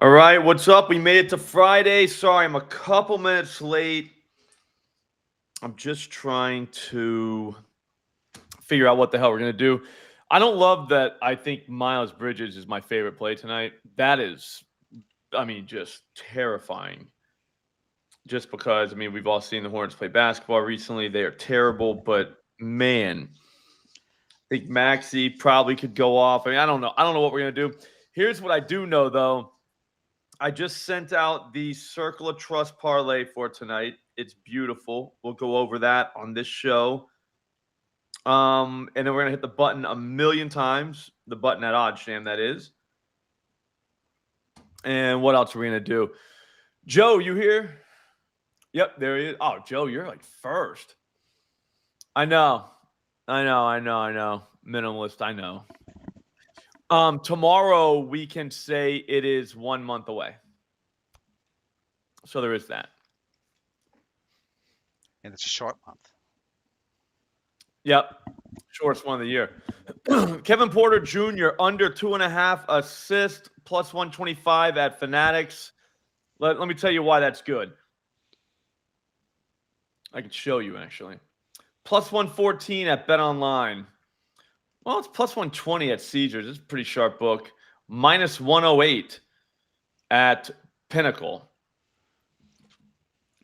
All right, what's up? We made it to Friday. Sorry, I'm a couple minutes late. I'm just trying to figure out what the hell we're going to do. I don't love that I think Miles Bridges is my favorite play tonight. That is, just terrifying. Just because, we've all seen the Hornets play basketball recently. They are terrible, but man, I think Maxey probably could go off. I don't know. I don't know what we're going to do. Here's what I do know, though. I just sent out the Circle of Trust parlay for tonight. It's beautiful. We'll go over that on this show. And then we're going to hit the button a million times. The button at OddsJam, that is. And what else are we going to do? Joe, you here? Yep, there he is. Oh, Joe, you're like first. I know. Minimalist, I know. Tomorrow we can say it is 1 month away. So there is that. And it's a short month. Yep. Shortest one of the year. Kevin Porter Jr. under 2.5 assists, plus 125 at Fanatics. Let me tell you why that's good. I can show you, actually. Plus 114 at Bet Online. Well, it's plus 120 at Caesars. It's a pretty sharp book. Minus 108 at Pinnacle.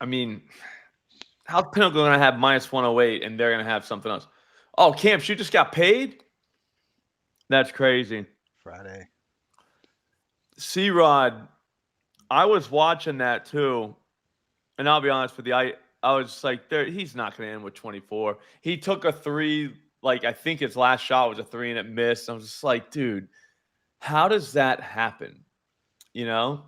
How's Pinnacle going to have minus 108 and they're going to have something else? Oh, Camps, you just got paid? That's crazy. Friday. C-Rod, I was watching that too. And I'll be honest with you, I was just like, he's not going to end with 24. He took a three, I think his last shot was a three and it missed. I was just like, dude, how does that happen? You know?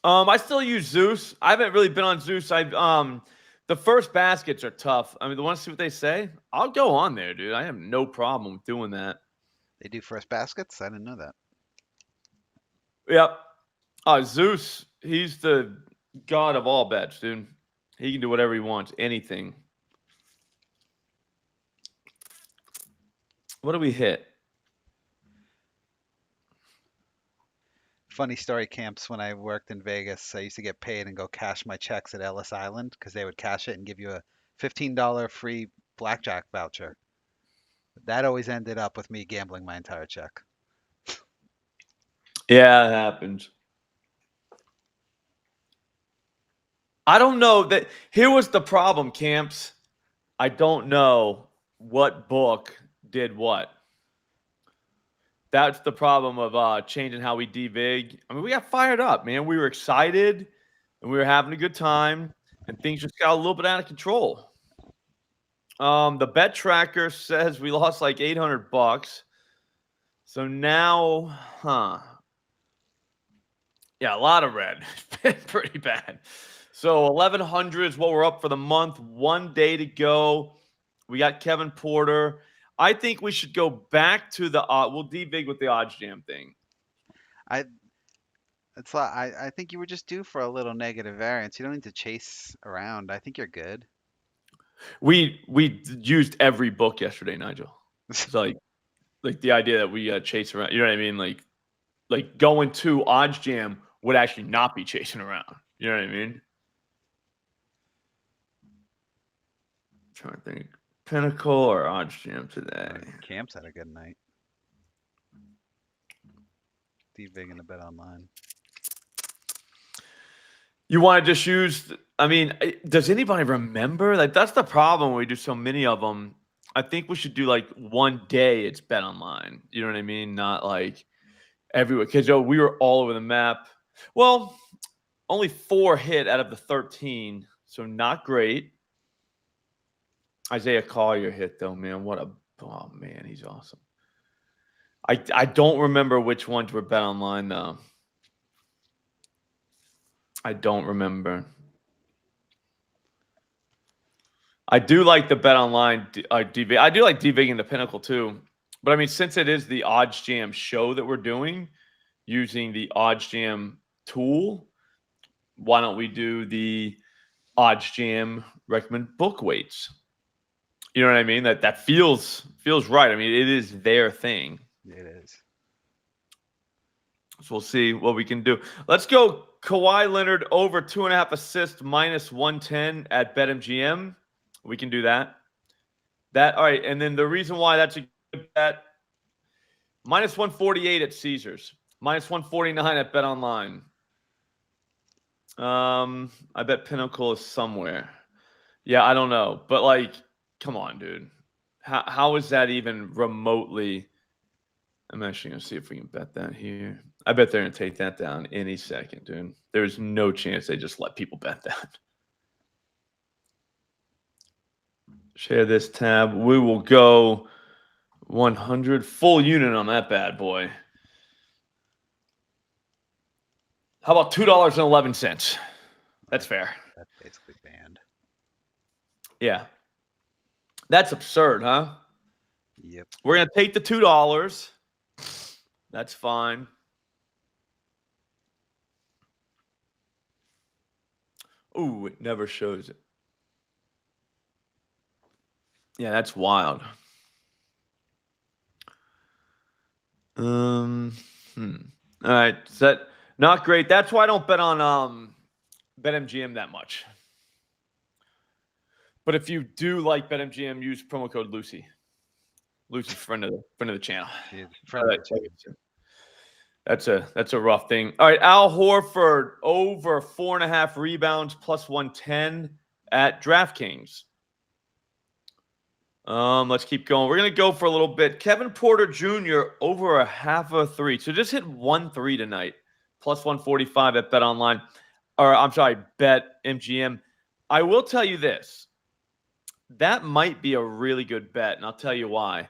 I still use Zeus. I haven't really been on Zeus. The first baskets are tough. The ones to see what they say. I'll go on there, dude. I have no problem with doing that. They do first baskets? I didn't know that. Yep. Zeus, he's the god of all bets, dude. He can do whatever he wants, anything. What do we hit? Funny story, Camps. When I worked in Vegas, I used to get paid and go cash my checks at Ellis Island because they would cash it and give you a $15 free blackjack voucher. That always ended up with me gambling my entire check. Yeah, it happens. I don't know that. Here was the problem, Camps. I don't know what book did what. That's the problem of changing how we devig. We got fired up, man. We were excited and we were having a good time, and things just got a little bit out of control. The bet tracker says we lost like $800. So now, yeah, a lot of red. It's been pretty bad. So 1,100 is what we're up for the month. 1 day to go. We got Kevin Porter. I think we should go back to the we'll devig with the OddsJam thing. I think you were just due for a little negative variance. You don't need to chase around. I think you're good. We used every book yesterday, Nigel. It's like the idea that we chase around. You know what I mean? Like going to OddsJam would actually not be chasing around. You know what I mean? I'm trying to think. Pinnacle or OddsJam today? Camps had a good night. Big in the Bet Online. You want to just use? Does anybody remember? That's the problem when we do so many of them. I think we should do 1 day. It's Bet Online. You know what I mean? Not everywhere. Because we were all over the map. Well, only 4 hit out of the 13, so not great. Isaiah Collier hit though, man. Oh man, he's awesome. I don't remember which ones were Bet Online though. I don't remember. I do like the Bet Online DV. I do like DVing the Pinnacle too. But since it is the OddsJam show that we're doing using the OddsJam tool, why don't we do the OddsJam recommend book weights? You know what I mean? That feels right. It is their thing. It is. So we'll see what we can do. Let's go Kawhi Leonard over 2.5 assists minus 110 at BetMGM. We can do that. All right. And then the reason why that's a good bet, minus 148 at Caesars, minus 149 at BetOnline. I bet Pinnacle is somewhere. Yeah, I don't know. But, like, come on, dude. How is that even remotely? I'm actually going to see if we can bet that here. I bet they're going to take that down any second, dude. There's no chance they just let people bet that. Share this tab. We will go 100 full unit on that bad boy. How about $2.11? That's fair. That's basically banned. Yeah. That's absurd, huh? Yep. We're going to take the $2. That's fine. Ooh, it never shows it. Yeah, that's wild. All right. Is that not great? That's why I don't bet on BetMGM that much. But if you do like BetMGM, use promo code Lucy. Lucy's friend of the channel. She is friendly too. That's a rough thing. All right, Al Horford over 4.5 rebounds plus 110 at DraftKings. Let's keep going. We're gonna go for a little bit. Kevin Porter Jr. over 0.5 3. So just hit 1 3 tonight, plus 145 at BetOnline. Or I'm sorry, BetMGM. I will tell you this. That might be a really good bet, and I'll tell you why.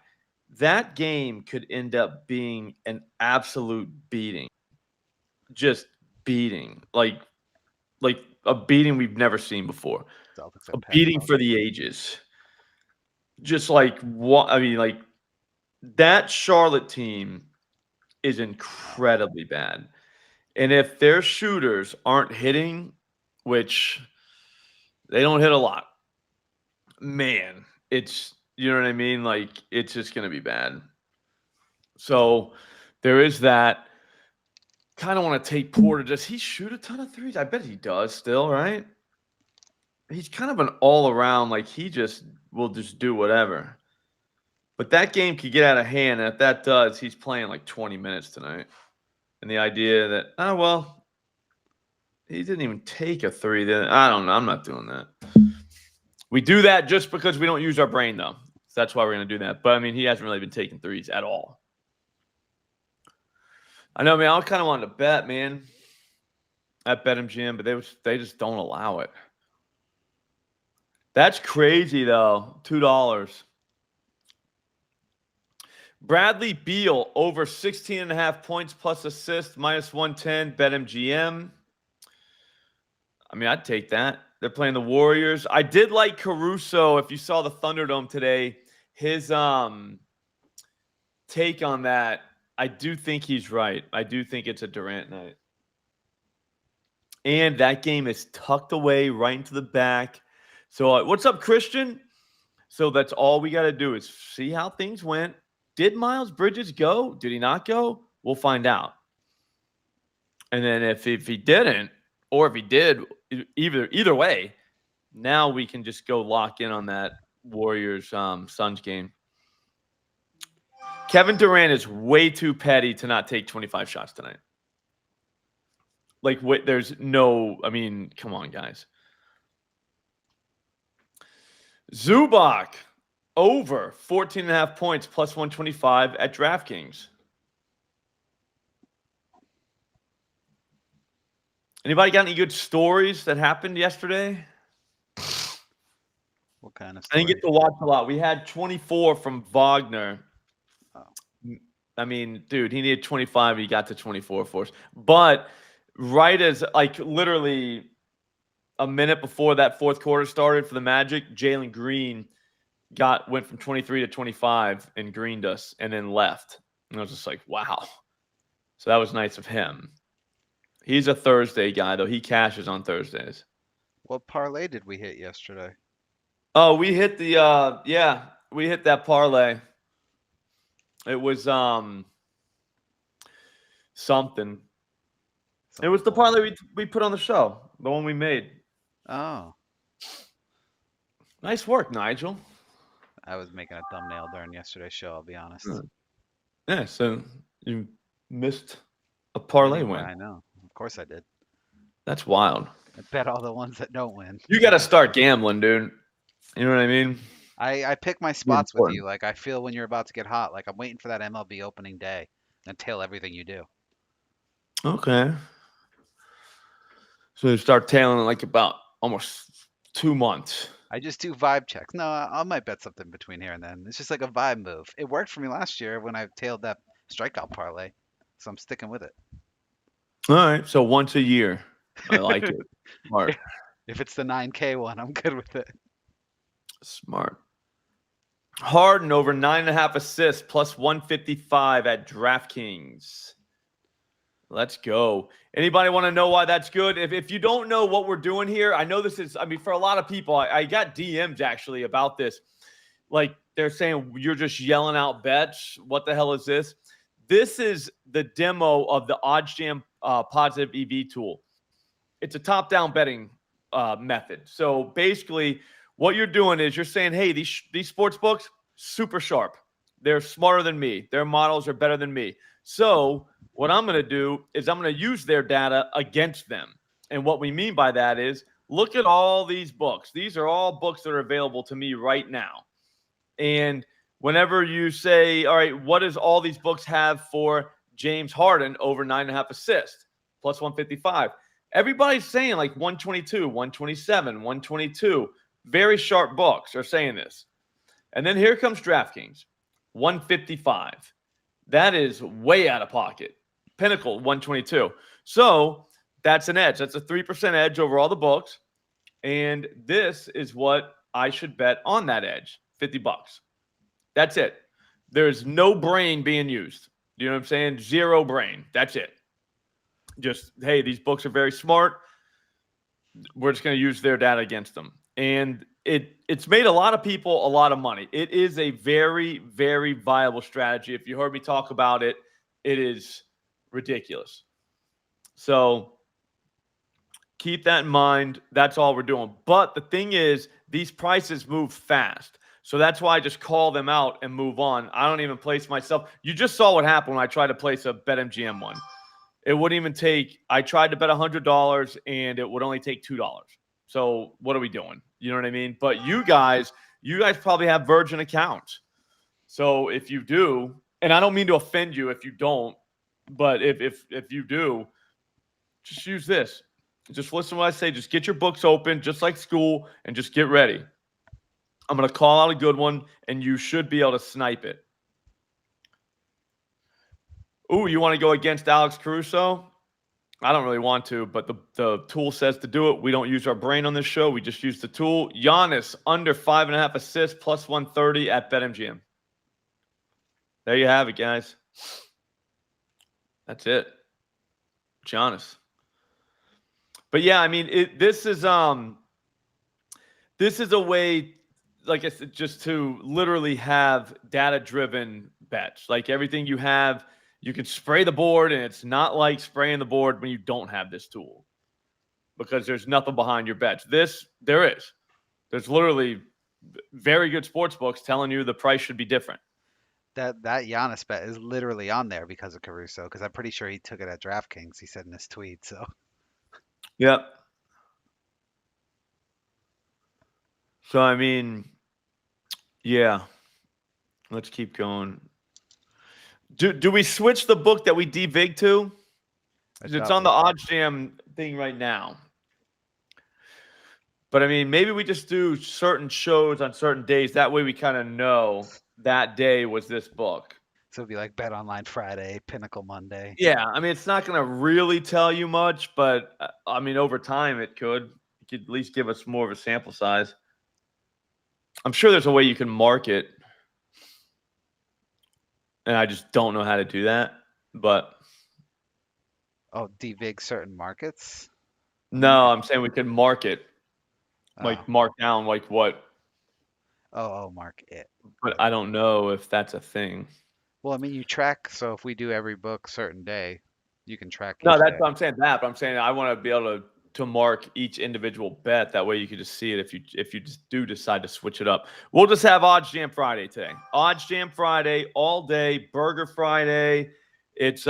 That game could end up being an absolute beating. Just beating. Like a beating we've never seen before. Celtics A beating for the ages. Just like what I mean, like that Charlotte team is incredibly bad. And if their shooters aren't hitting, which they don't hit a lot, man, it's, you know what I mean? Like, it's just going to be bad. So there is that. Kind of want to take Porter. Does he shoot a ton of threes? I bet he does still, right? He's kind of an all-around, like he just will just do whatever. But that game could get out of hand, and if that does, he's playing like 20 minutes tonight. And the idea that, oh, well, he didn't even take a three. Then I don't know. I'm not doing that. We do that just because we don't use our brain, though. So that's why we're going to do that. But, I mean, he hasn't really been taking threes at all. I know, man. I kind of wanted to bet, man, at BetMGM, but they just don't allow it. That's crazy, though. $2. Bradley Beal over 16.5 points plus assist, minus 110, BetMGM. I mean, I'd take that. They're playing the Warriors. I did like Caruso. If you saw the Thunderdome today, his take on that, I do think he's right. I do think it's a Durant night. And that game is tucked away right into the back. So what's up, Christian? So that's all we got to do is see how things went. Did Miles Bridges go? Did he not go? We'll find out. And then if he didn't, or if he did, either way, now we can just go lock in on that Warriors Suns game. Kevin Durant is way too petty to not take 25 shots tonight. Like, wait, there's no, I mean, come on, guys. Zubac over 14.5 points plus 125 at DraftKings. Anybody got any good stories that happened yesterday? What kind of I story? didn't get to watch a lot. We had 24 from Wagner. Oh. I mean, dude, he needed 25. He got to 24 for us. But right as, like, literally a minute before that fourth quarter started for the Magic, Jalen Green went from 23 to 25 and greened us and then left. And I was just like, wow. So that was nice of him. He's a Thursday guy, though. He cashes on Thursdays. What parlay did we hit yesterday? Oh, we hit the we hit that parlay. It was something. It Something was the boring. parlay we put on the show, the one we made. Oh, Nice work, Nigel. I was making a thumbnail during yesterday's show, I'll be honest. Yeah, so you missed a I parlay didn't, win. I know. Of course I did. That's wild. I bet all the ones that don't win. You got to start gambling, dude. You know what I mean? I pick my It's spots with important. you. Like I feel when you're about to get hot. Like I'm waiting for that MLB opening day and tail everything you do. Okay. So you start tailing like about almost 2 months. I just do vibe checks. No, I might bet something between here and then. It's just like a vibe move. It worked for me last year when I tailed that strikeout parlay, so I'm sticking with it. All right. So once a year. I like it. Smart. If it's the 9K one, I'm good with it. Smart. Harden over 9.5 assists plus 155 at DraftKings. Let's go. Anybody want to know why that's good? If you don't know what we're doing here, I know this is, I mean, for a lot of people, I got DMs actually about this. Like they're saying, you're just yelling out bets. What the hell is this? This is the demo of the OddsJam positive EV tool. It's a top-down betting method. So basically, what you're doing is you're saying, hey, these sports books, super sharp. They're smarter than me. Their models are better than me. So what I'm going to do is I'm going to use their data against them. And what we mean by that is look at all these books. These are all books that are available to me right now. And whenever you say, all right, what does all these books have for James Harden over 9.5 assists plus 155? Everybody's saying like 122, 127, 122. Very sharp books are saying this. And then here comes DraftKings, 155. That is way out of pocket. Pinnacle, 122. So that's an edge. That's a 3% edge over all the books. And this is what I should bet on that edge, $50. That's it. There's no brain being used. You know what I'm saying? Zero brain. That's it. Just, hey, these books are very smart. We're just going to use their data against them. And it's made a lot of people a lot of money. It is a very, very viable strategy. If you heard me talk about it, it is ridiculous. So keep that in mind. That's all we're doing. But the thing is, these prices move fast. So that's why I just call them out and move on. I don't even place myself. You just saw what happened when I tried to place a BetMGM one. It wouldn't even take, I tried to bet $100 and it would only take $2. So what are we doing? You know what I mean? But you guys probably have Virgin accounts. So if you do, and I don't mean to offend you if you don't, but if you do, just use this. Just listen to what I say. Just get your books open, just like school, and just get ready. I'm going to call out a good one, and you should be able to snipe it. Ooh, you want to go against Alex Caruso? I don't really want to, but the tool says to do it. We don't use our brain on this show. We just use the tool. Giannis under 5.5 assists plus 130 at BetMGM. There you have it, guys. That's it. Giannis. But yeah, I mean, this is a way, like I said, just to literally have data-driven bets. Like everything you have, you can spray the board, and it's not like spraying the board when you don't have this tool because there's nothing behind your bets. There is. There's literally very good sports books telling you the price should be different. That Giannis bet is literally on there because of Caruso, because I'm pretty sure he took it at DraftKings. He said in his tweet. So Yep. So, I mean, yeah. Let's keep going. Do we switch the book that we devig to? It's on the OddsJam thing right now. But I mean, maybe we just do certain shows on certain days. That way we kind of know that day was this book. So it'd be like Bet Online Friday, Pinnacle Monday. Yeah, I mean, it's not going to really tell you much, but I mean, over time it could. It could at least give us more of a sample size. I'm sure there's a way you can mark it. And I just don't know how to do that. But devig certain markets? no, I'm saying we can mark it. Like mark down like what? Mark it. But I don't know if that's a thing. Well, I mean, you track. So if we do every book certain day, You can track No, each that's day. what I'm saying. But I'm saying I want to be able to mark each individual bet. That way you can just see it if you just do decide to switch it up. We'll just have OddsJam Friday today. OddsJam Friday all day. Burger Friday. It's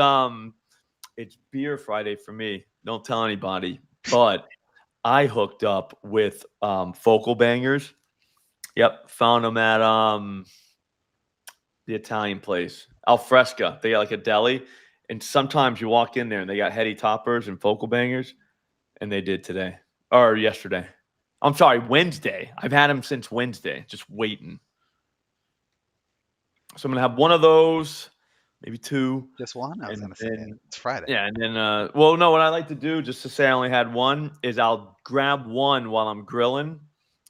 beer Friday for me. Don't tell anybody. But I hooked up with Focal Bangers. Yep, found them at the Italian place, Al Fresca. They got like a deli, and sometimes you walk in there and they got heady toppers and Focal Bangers, and they did today or yesterday. I'm sorry, Wednesday. I've had them since Wednesday, just waiting. So I'm gonna have one of those, maybe two. Just one? I was And gonna say then, it's Friday. yeah, and then well, no, what I like to do, just to say I only had one, is I'll grab one while I'm grilling,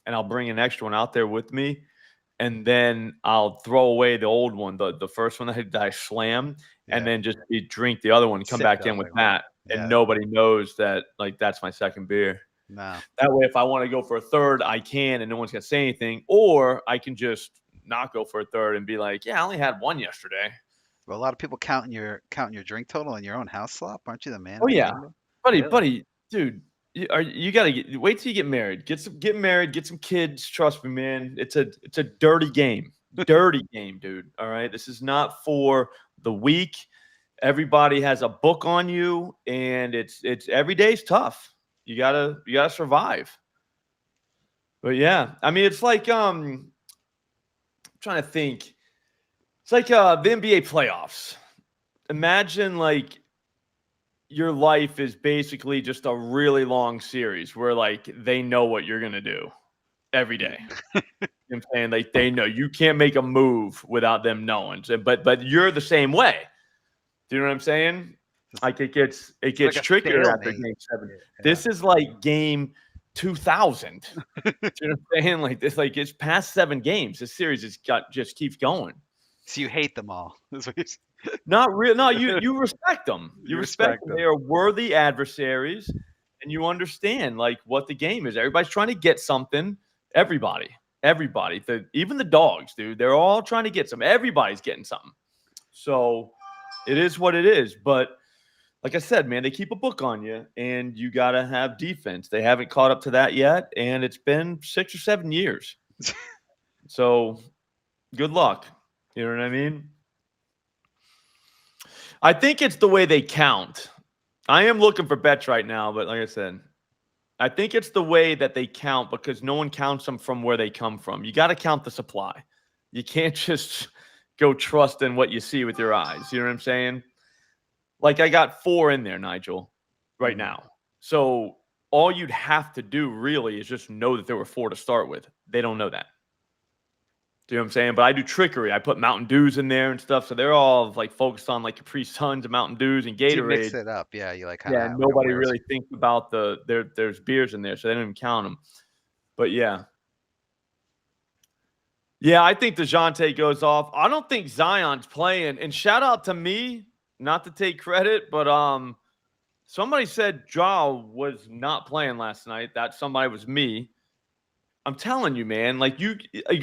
and I'll bring an extra one out there with me, and then I'll throw away the old one, the first one that I slammed, and Yeah. then just drink the other one and come Sip back the in with other one. that, and Yeah. nobody knows that like that's my second beer. No. That way, if I want to go for a third, I can, and no one's gonna say anything, or I can just not go for a third and be like, yeah, I only had one yesterday. Well, a lot of people counting your drink total in your own house, Slop. Aren't you the man Oh at the yeah, bingo? buddy, Really? dude, you gotta wait till you get married. Get married, get some kids. Trust me, man. It's a dirty game, dirty game, dude. All right, this is not for the weak. Everybody has a book on you, and it's every day's tough. You gotta survive. But yeah, I mean, it's like I'm trying to think. It's like the NBA playoffs. Imagine like your life is basically just a really long series where like they know what you're gonna do every day. You know what I'm saying? Like they know you can't make a move without them knowing. So, but you're the same way. Do you know what I'm saying? Like it gets It's like a trickier after stalemate. game 7. Yeah. This is like game 2000. Do you know what I'm saying? Like this, like it's past 7 games. This series just keeps going. So you hate them all. That's what Not real. No, you respect them. You you respect respect them. them. They are worthy adversaries, and you understand like what the game is. Everybody's trying to get something. Everybody. Even the dogs, dude. They're all trying to get some. Everybody's getting something. So it is what it is. But like I said, man, they keep a book on you, and you gotta have defense. They haven't caught up to that yet, and it's been 6 or 7 years. So good luck. You know what I mean? I think it's the way they count. I am looking for bets right now, but like I said, I think it's the way that they count because no one counts them from where they come from. You got to count the supply. You can't just go trust in what you see with your eyes. You know what I'm saying? Like I got 4 in there, Nigel, right now. So all you'd have to do really is just know that there were 4 to start with. They don't know that. Do you know what I'm saying? But I do trickery. I put Mountain Dews in there and stuff. So they're all like focused on like Capri Suns and Mountain Dews and So you Gatorade. mix it up. Yeah, you like kind Yeah, of nobody really thinks about there's beers in there, so they don't even count them. But yeah. Yeah, I think DeJounte goes off. I don't think Zion's playing. And shout out to me, not to take credit, but somebody said Ja was not playing last night. That somebody was me. I'm telling you, man. Like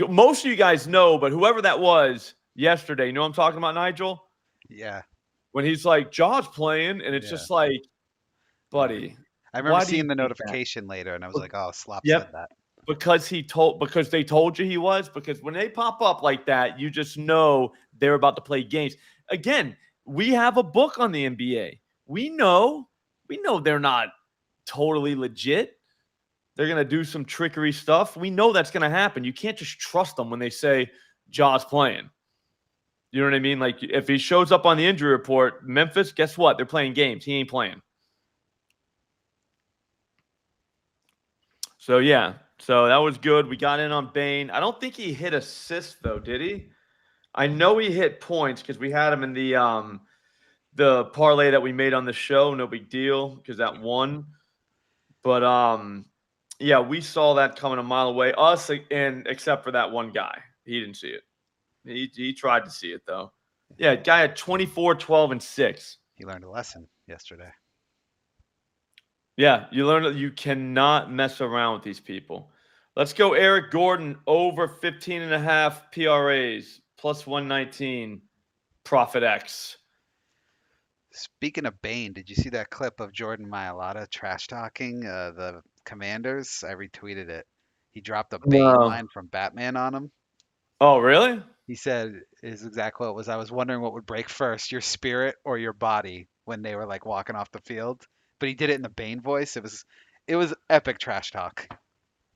most of you guys know, but whoever that was yesterday, you know what I'm talking about, Nigel? Yeah. When he's like, Ja's playing, and it's just like, buddy. I remember why do you seeing the think that? notification later, and I was like, "Oh, Slop Yep. said that." Because they told you he was. Because when they pop up like that, you just know they're about to play games. Again, we have a book on the NBA. We know they're not totally legit. They're going to do some trickery stuff. We know that's going to happen. You can't just trust them when they say Ja's playing. You know what I mean? Like if he shows up on the injury report, Memphis, guess what? They're playing games. He ain't playing. So yeah. So that was good. We got in on Bane. I don't think he hit assists though, did he? I know he hit points because we had him in the parlay that we made on the show. No big deal because that won. But yeah, we saw that coming a mile away. Us and except for that one guy. He didn't see it. He tried to see it though. Yeah, guy had 24, 12, and 6. He learned a lesson yesterday. Yeah, you learn that you cannot mess around with these people. Let's go Eric Gordon over 15.5 PRAs plus 119 Profit X. Speaking of Bane, did you see that clip of Jordan Mailata trash talking the Commanders? I retweeted it. He dropped a Bane No. line from Batman on him. Oh, really? He said his exact quote was, "I was wondering what would break first, your spirit or your body," when they were like walking off the field. But he did it in the Bane voice. It was epic trash talk.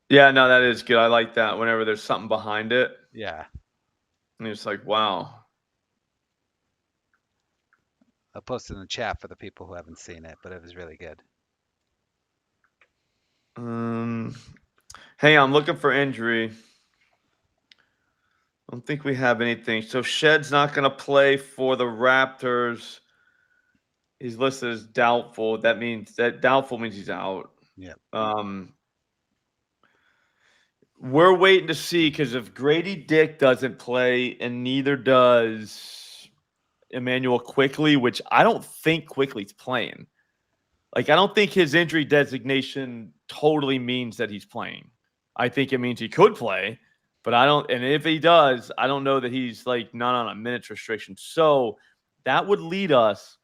Yeah, no, that is good. I like that whenever there's something behind it. Yeah. And it's like, wow. I'll post it in the chat for the people who haven't seen it, but it was really good. Um, hey, I'm looking for injury. I don't think we have anything. So Shed's not going to play for the Raptors. He's listed as doubtful. That means doubtful means he's out. Yep. We're waiting to see because if Grady Dick doesn't play and neither does Emmanuel Quickly, which I don't think Quickly's playing. Like, I don't think his injury designation totally means that he's playing. I think it means he could play, but I don't. And if he does, I don't know that he's like not on a minutes restriction. So that would lead us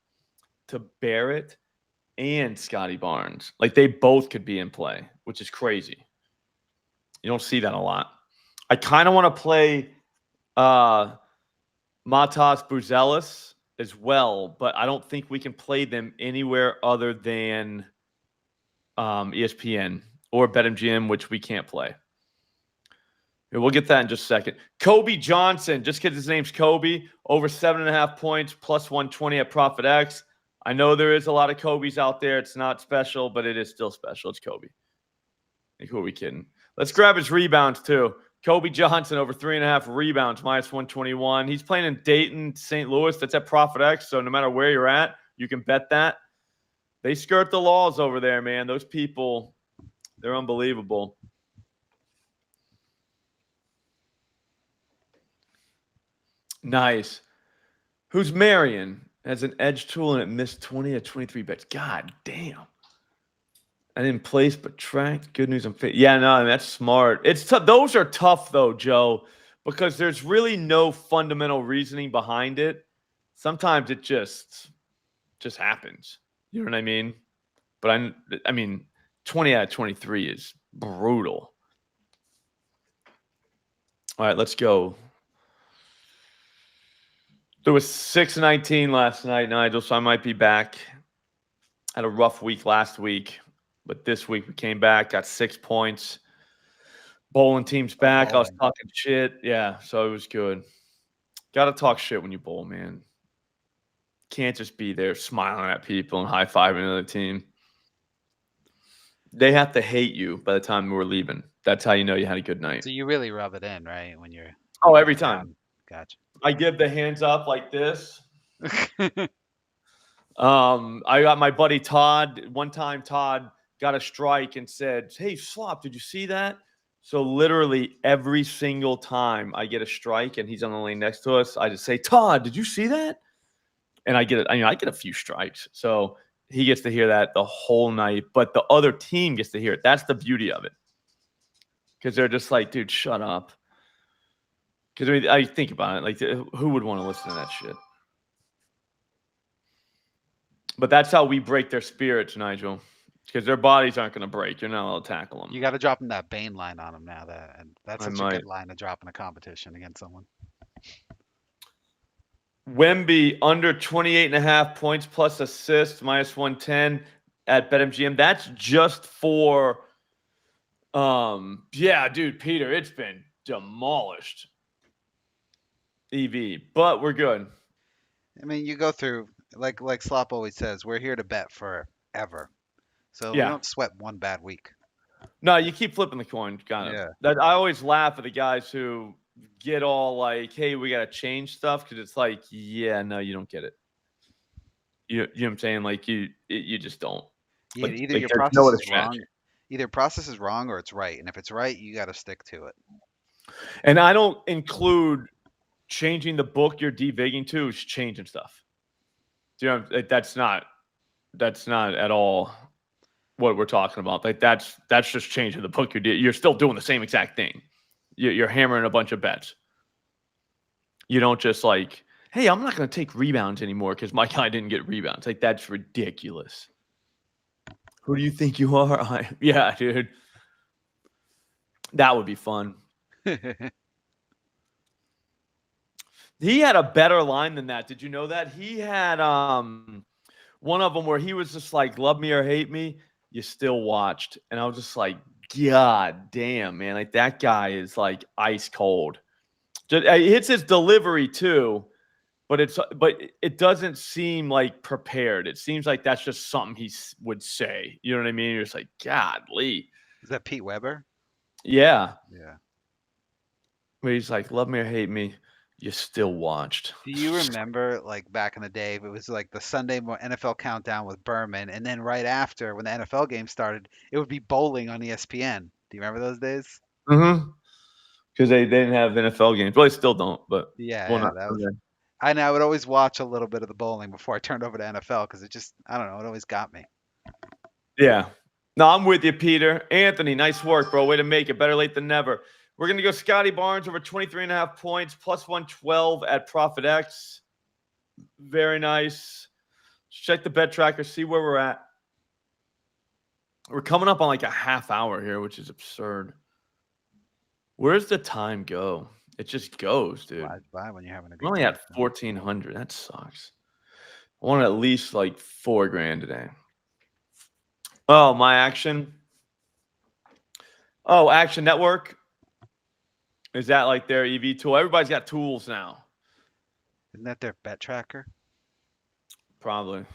to Barrett and Scotty Barnes. Like, they both could be in play, which is crazy. You don't see that a lot. I kind of want to play Matas Buzelis as well, but I don't think we can play them anywhere other than ESPN or BetMGM, which we can't play. Yeah, we'll get that in just a second. Kobe Johnson, just because his name's Kobe, over 7.5 points, plus 120 at Profit X. I know there is a lot of Kobe's out there. It's not special, but it is still special. It's Kobe. Like, who are we kidding? Let's grab his rebounds, too. Kobe Johnson, over 3.5 rebounds, minus 121. He's playing in Dayton, St. Louis. That's at Profit X, so no matter where you're at, you can bet that. They skirt the laws over there, man. Those people, they're unbelievable. Nice. Who's Marion? Has an edge tool and it missed 20 or 23 bets. God damn. I didn't place, but tracked. Good news. Yeah, no, that's smart. It's tough. Those are tough, though, Joe, because there's really no fundamental reasoning behind it. Sometimes it just happens. You know what I mean? But I mean, 20 out of 23 is brutal. All right, let's go. There was 6-19 last night, Nigel, so I might be back. Had a rough week last week, but this week we came back, got 6 points. Bowling team's back. I was talking shit. Yeah, so it was good. Got to talk shit when you bowl, man. Can't just be there smiling at people and high-fiving another team. They have to hate you by the time we're leaving. That's how you know you had a good night. So you really rub it in, right? When you're every time. Gotcha. I give the hands up like this. I got my buddy Todd. One time Todd got a strike and said, "Hey, Slop, did you see that?" So literally every single time I get a strike and he's on the lane next to us, I just say, "Todd, did you see that?" And I get it. I get a few strikes. So he gets to hear that the whole night, but the other team gets to hear it. That's the beauty of it. Because they're just like, dude, shut up. Because I think about it, like, who would want to listen to that shit? But that's how we break their spirits, Nigel. Because their bodies aren't going to break. You're not allowed to tackle them. You got to drop them that Bane line on them now. That's such a good line to drop in a competition against someone. Wemby under 28.5 points plus assists, minus 110 at BetMGM. That's just for, yeah, dude, Peter, it's been demolished. EV, but we're good. I mean, you go through, like Slop always says, we're here to bet forever. So we don't sweat one bad week. No, you keep flipping the coin, kind of. Yeah. That I always laugh at the guys who get all like, "Hey, we got to change stuff," because it's like, yeah, no, you don't get it. You know what I'm saying? Like you just don't. Yeah, like, either your process is wrong, either process is wrong or it's right, and if it's right, you got to stick to it. And I don't include changing the book you're devigging to is changing stuff. Do you know? That's not at all what we're talking about. Like that's just changing the book you're still doing the same exact thing. You're hammering a bunch of bets. You don't just like hey, I'm not going to take rebounds anymore because my guy didn't get rebounds. Like, that's ridiculous. Who do you think you are? Yeah, dude. That would be fun. He had a better line than that. Did you know that? He had one of them where he was just like, love me or hate me, you still watched. And I was just like, God damn, man. Like, that guy is like ice cold. It's his delivery too, but it doesn't seem like prepared. It seems like that's just something he would say. You know what I mean? You're just like, God, Lee. Is that Pete Weber? Yeah. Yeah. Where he's like, love me or hate me, you still watched. Do you remember, like back in the day, it was like the Sunday NFL Countdown with Berman, and then right after, when the NFL game started, it would be bowling on ESPN. Do you remember those days? Mm-hmm. Because they didn't have NFL games. Well, they still don't, but well, Yeah, not that was. Sunday. I know. I would always watch a little bit of the bowling before I turned over to NFL because it just, I don't know, it always got me. Yeah. No, I'm with you, Peter. Anthony, nice work, bro. Way to make it. Better late than never. We're going to go Scotty Barnes over 23.5 points, plus 112 at Profit X. Very nice. Check the bet tracker, see where we're at. We're coming up on like a half hour here, which is absurd. Where's the time go? It just goes, dude. Flies by when you're having a We're good only time. at 1,400. That sucks. I want at least like $4,000 today. Oh, my action. Oh, Action Network. Is that like their EV tool? Everybody's got tools now. Isn't that their bet tracker? Probably.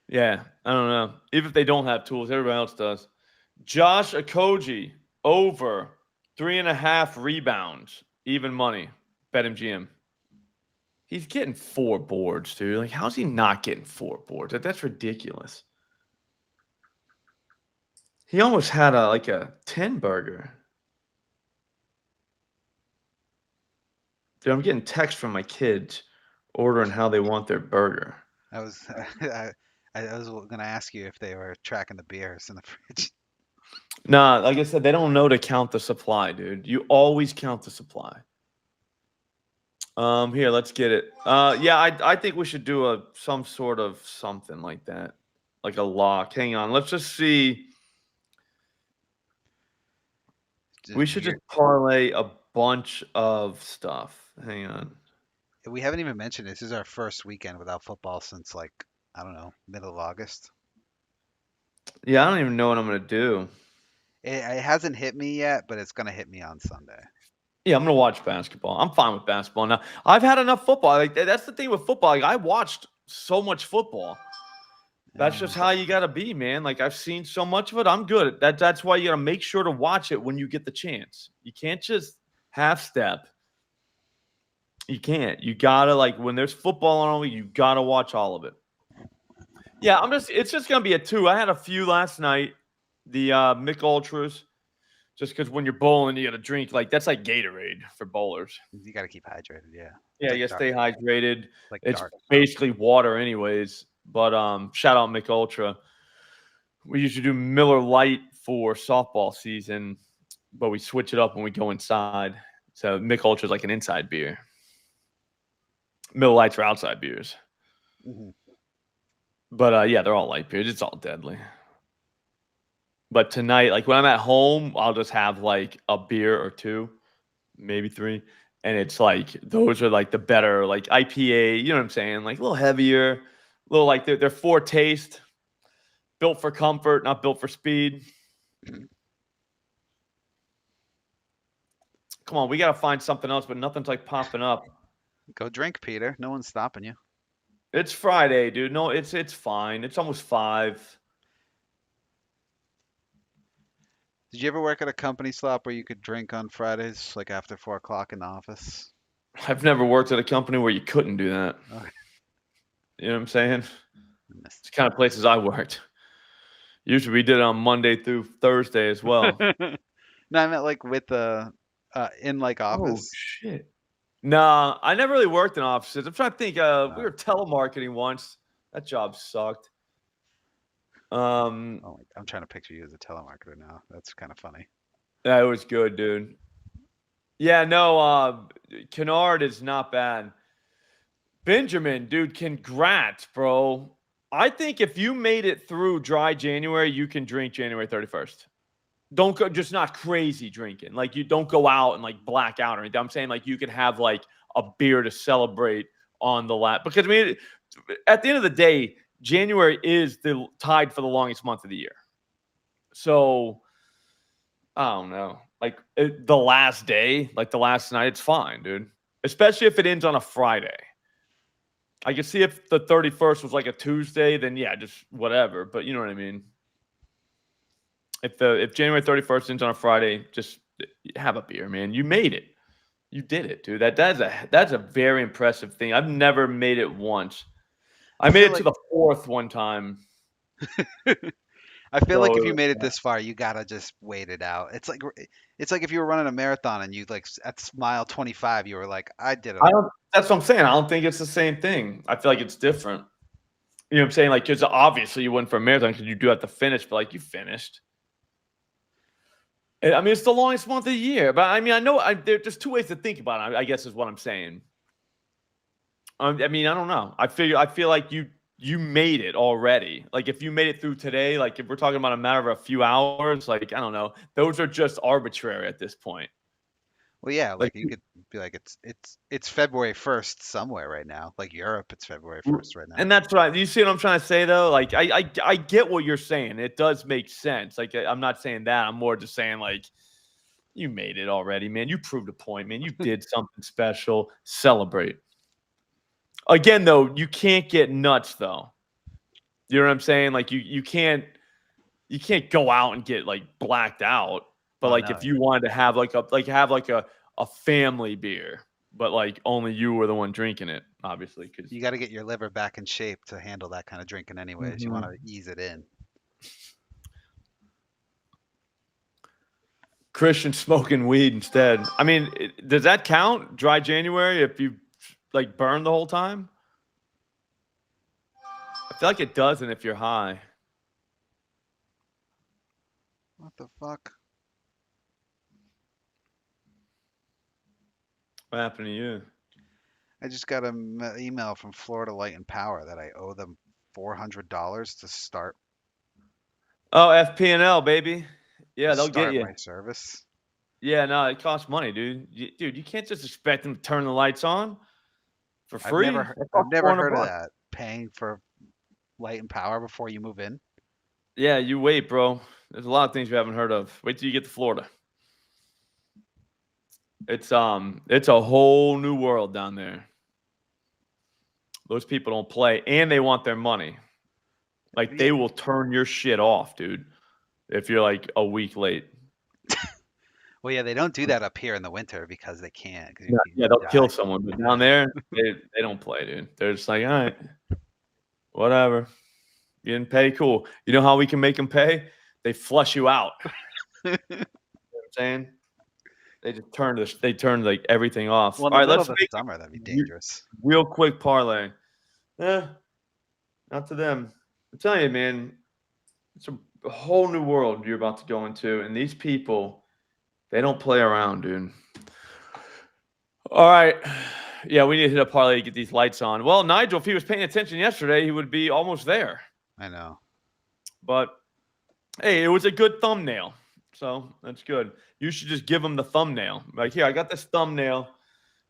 Yeah, I don't know. Even if they don't have tools, everybody else does. Josh Okogie over 3.5 rebounds, even money. BetMGM. He's getting 4 boards, dude. Like, how's he not getting 4 boards? That's ridiculous. He almost had a 10 burger. Dude, I'm getting texts from my kids ordering how they want their burger. I was, I was gonna ask you if they were tracking the beers in the fridge. Nah, like I said, they don't know to count the supply, dude. You always count the supply. Here, let's get it. Yeah, I think we should do some sort of something like that, like a lock. Hang on, let's just see. We should just parlay a bunch of stuff. Hang on. We haven't even mentioned this is our first weekend without football since like I don't know, middle of August. Yeah, I don't even know what I'm gonna do. It hasn't hit me yet, but it's gonna hit me on Sunday. Yeah, I'm gonna watch basketball. I'm fine with basketball now. I've had enough football. Like, that's the thing with football. Like, I watched so much football. That's just how you gotta be, man. Like, I've seen so much of it. I'm good. That's why you gotta make sure to watch it when you get the chance. You can't just half step. You can't. You gotta, like, when there's football on, you gotta watch all of it. Yeah, it's just gonna be a 2. I had a few last night. The Mick Ultras. Just because when you're bowling, you got to drink. Like, that's like Gatorade for bowlers. You got to keep hydrated, yeah. Yeah, you got to stay hydrated. Like It's dark. basically water anyways. But shout out Mick Ultra. We usually do Miller Lite for softball season, but we switch it up when we go inside. So Mick Ultra is like an inside beer. Miller Lights are outside beers. Mm-hmm. But yeah, they're all light beers. It's all deadly. But tonight, like when I'm at home, I'll just have like a beer or 2, maybe 3. And it's like those are like the better, like IPA, you know what I'm saying? Like a little heavier, a little like they're for taste, built for comfort, not built for speed. Come on, we gotta find something else, but nothing's like popping up. Go drink, Peter. No one's stopping you. It's Friday, dude. No, it's fine. It's almost 5. Did you ever work at a company Slop where you could drink on Fridays, like after 4 o'clock in the office? I've never worked at a company where you couldn't do that. Okay. You know what I'm saying? It's the kind of places I worked. Usually we did it on Monday through Thursday as well. No, I meant like with the in like Oh, office. shit. Nah, I never really worked in offices. I'm trying to think. We Oh. were telemarketing once. That job sucked. Oh, I'm trying to picture you as a telemarketer now. That's kind of funny. Yeah, it was good, dude. Yeah, no, Kennard is not bad. Benjamin, dude, congrats, bro. I think if you made it through dry January, you can drink January 31st. Don't go, just not crazy drinking. Like, you don't go out and like black out or anything. I'm saying like you could have like a beer to celebrate on the lap. Because I mean, at the end of the day, January is the tied for the longest month of the year. So I don't know. Like the last day, like the last night, it's fine, dude. Especially if it ends on a Friday. I can see if the 31st was like a Tuesday, then yeah, just whatever. But you know what I mean. If January 31st ends on a Friday, just have a beer, man. You made it. You did it, dude. That's a very impressive thing. I've never made it once. I made feel it to like the fourth one time. I feel like if you So made it this far, you gotta just wait it out. It's like if you were running a marathon and you like at mile 25, you were like, I did a I don't. That's what I'm saying. I don't think it's the same thing. I feel like it's different. You know what I'm saying? Like, because obviously you went for a marathon because you do have to finish, but like you finished. I mean, it's the longest month of the year. But I mean, I know there's two ways to think about it. I guess is what I'm saying. I mean, I don't know. I feel like you made it already. Like if you made it through today, like if we're talking about a matter of a few hours, like I don't know, those are just arbitrary at this point. well, yeah, Like like you could be like it's February 1st somewhere right now. Like Europe, it's February 1st right now. and that's what you see what I'm trying to say though. Like I get what you're saying. It does make sense. Like I'm not saying that. I'm more just saying like you made it already, man. You proved a point, man. You did something special. Celebrate. Again, though, you can't get nuts though. You know what I'm saying? Like you can't go out and get like blacked out. But Well, like no, if you wanted to have a family beer, but like only you were the one drinking it, obviously, because you got to get your liver back in shape to handle that kind of drinking anyways. You want to ease it in. Christian smoking weed instead. I mean, does that count? Dry January if you like burn the whole time? I feel like it doesn't if you're high. What the fuck? What happened to you? I just got an email from Florida Light and Power that I owe them $400 to start Oh, FP&L, baby. Yeah, they'll get you. my service. Yeah, no, it costs money, dude. Dude, you can't just expect them to turn the lights on for free. It I've costs never 400 heard of bucks. that. Paying for light and power before you move in. Yeah, you wait, bro. There's a lot of things you haven't heard of. Wait till you get to Florida. It's a whole new world down there. Those people don't play, and they want their money. Like Yeah, they will turn your shit off, dude, if you're like a week late. well, yeah, they don't do that up here in the winter because they can't. Cause Yeah, you yeah, they'll kill die. someone, but down there, they don't play, dude. They're just like, all right, whatever. You didn't pay, cool. You know how we can make them pay? They flush you out. You know what I'm saying? They turn like everything off. Well, in All the right, middle let's of the make summer, that'd be a dangerous. real quick parlay. Eh, not to them. I'm telling you, man, it's a whole new world you're about to go into, and these people, they don't play around, dude. All right. Yeah, we need to hit a parlay to get these lights on. Well, Nigel, if he was paying attention yesterday, he would be almost there. I know. But hey, it was a good thumbnail. So that's good. You should just give him the thumbnail. Like, here, I got this thumbnail.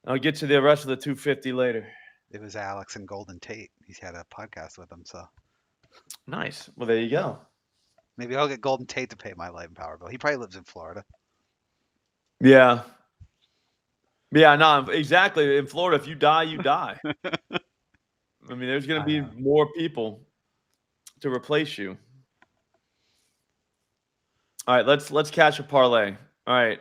I'll get to the rest of the 250 later. It was Alex and Golden Tate. He's had a podcast with him, so Nice. Well, there you go. maybe I'll get Golden Tate to pay my light and power bill. He probably lives in Florida. Yeah. Yeah, no, exactly. In Florida, if you die, you die. I mean, there's going to I be know. more people to replace you. All right, let's catch a parlay. All right.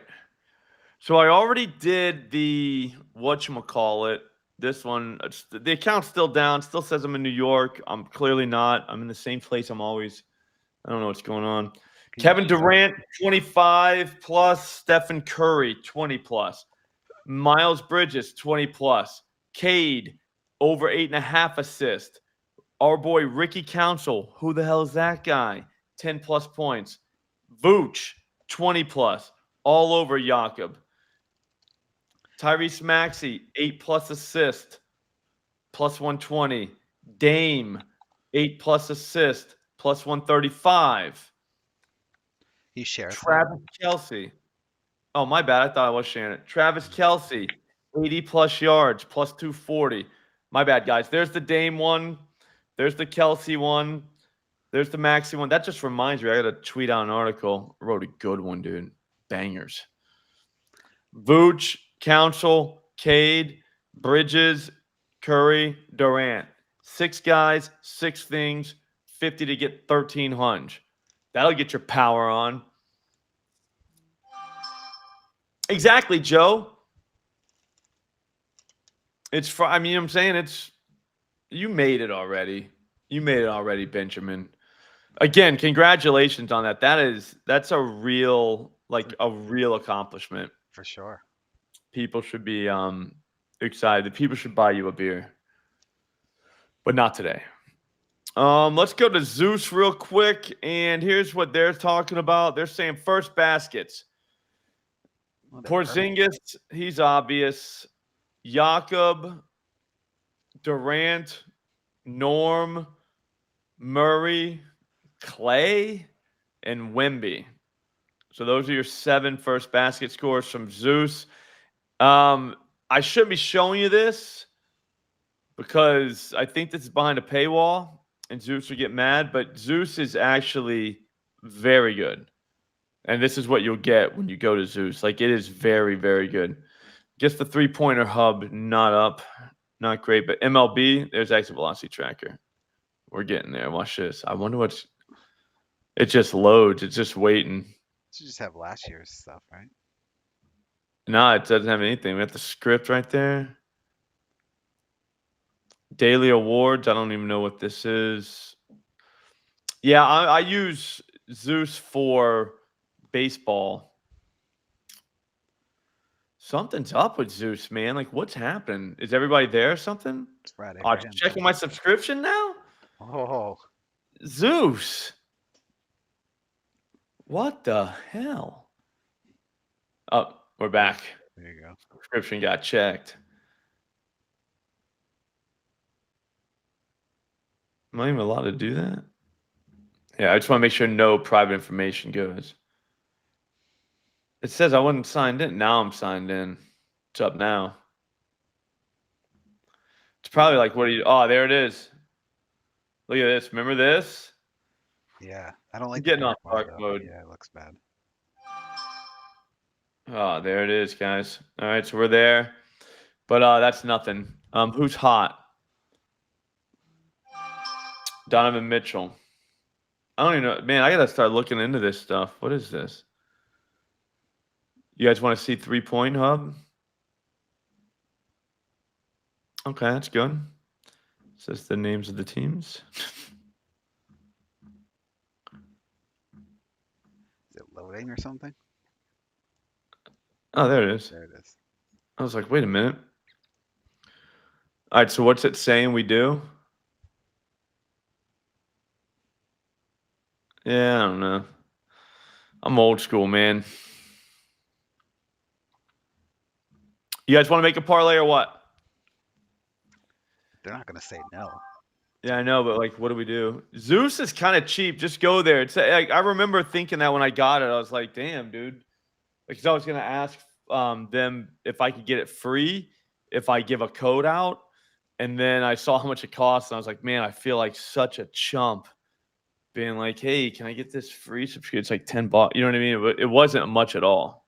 So I already did the whatchamacallit. This one, the account's still down. Still says I'm in New York. I'm clearly not. I'm in the same place I'm always. I don't know what's going on. Can Kevin you Durant, 25 plus. Stephen Curry, 20 plus. Miles Bridges, 20 plus. Cade, over 8.5 assists. Our boy Ricky Council, who the hell is that guy? 10 plus points. Vooch, 20 plus. All over Jakob. Tyrese Maxey, 8+ assist, plus 120. Dame, 8+ assist, plus 135. He shares some. Travis Kelce. Oh, my bad. I thought I was sharing it. Travis Kelce, 80+ yards, plus 240. My bad, guys. There's the Dame one. There's the Kelce one. There's the Maxey one. That just reminds me. I got to tweet out an article. I wrote a good one, dude. Bangers. Vooch, Council, Cade, Bridges, Curry, Durant. 6 guys, 6 things, 50 to get 1,300. That'll get your power on. Exactly, Joe. I mean, I'm saying you made it already. You made it already, Benjamin. Again, congratulations on that. That's a real accomplishment. For sure. People should be excited. People should buy you a beer. But not today. Let's go to Zeus real quick. And here's what they're talking about. They're saying first baskets. Porzingis, he's obvious. Jakob, Durant, Norm, Murray, Clay, and Wemby. So those are your 7 first basket scores from Zeus. I shouldn't be showing you this because I think this is behind a paywall and Zeus will get mad, but Zeus is actually very good. And this is what you'll get when you go to Zeus. Like, it is very, very good. Guess the three-pointer hub, not up. Not great, but MLB, there's exit velocity tracker. We're getting there. Watch this. I wonder what's... It just loads. It's just waiting. You just have last year's stuff, right? No, it doesn't have anything. We have the script right there. Daily awards. I don't even know what this is. Yeah, I use Zeus for baseball. Something's up with Zeus, man. Like, what's happened? Is everybody there or something? It's Friday. Oh, checking my subscription now? Oh. Zeus. What the hell? Oh, we're back. There you go. Subscription got checked. Am I even allowed to do that? Yeah, I just want to make sure no private information goes. It says I wasn't signed in. Now I'm signed in. It's up now. It's probably like, what are you... Oh, there it is. Look at this. Remember this? Yeah. I don't like getting off dark mode. Yeah, it looks bad. Oh, there it is, guys. All right, so we're there. But that's nothing. Who's hot? Donovan Mitchell. I don't even know. Man, I got to start looking into this stuff. What is this? You guys want to see 3-point hub? Okay, that's good. It says the names of the teams. Is it loading or something? Oh, there it is. There it is. I was like, wait a minute. All right, so what's it saying we do? Yeah, I don't know. I'm old school, man. You guys want to make a parlay or what? They're not going to say no. Yeah, I know, but like, what do we do? Zeus is kind of cheap. Just go there. It's like, I remember thinking that when I got it, I was like, damn, dude. Because I was going to ask them if I could get it free if I give a code out. And then I saw how much it costs. And I was like, man, I feel like such a chump being like, hey, can I get this free subscription? It's like $10. You know what I mean? But it wasn't much at all.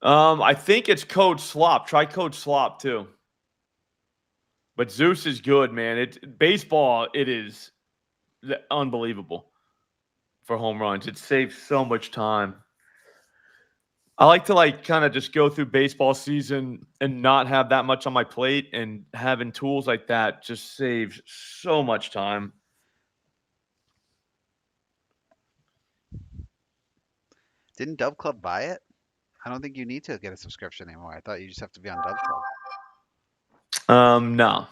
I think it's code SLOP. Try code SLOP too. But Zeus is good, man. Baseball, it is unbelievable for home runs. It saves so much time. I like to kind of just go through baseball season and not have that much on my plate, and having tools like that just saves so much time. Didn't Dub Club buy it? I don't think you need to get a subscription anymore. I thought you just have to be on Dub Club. No.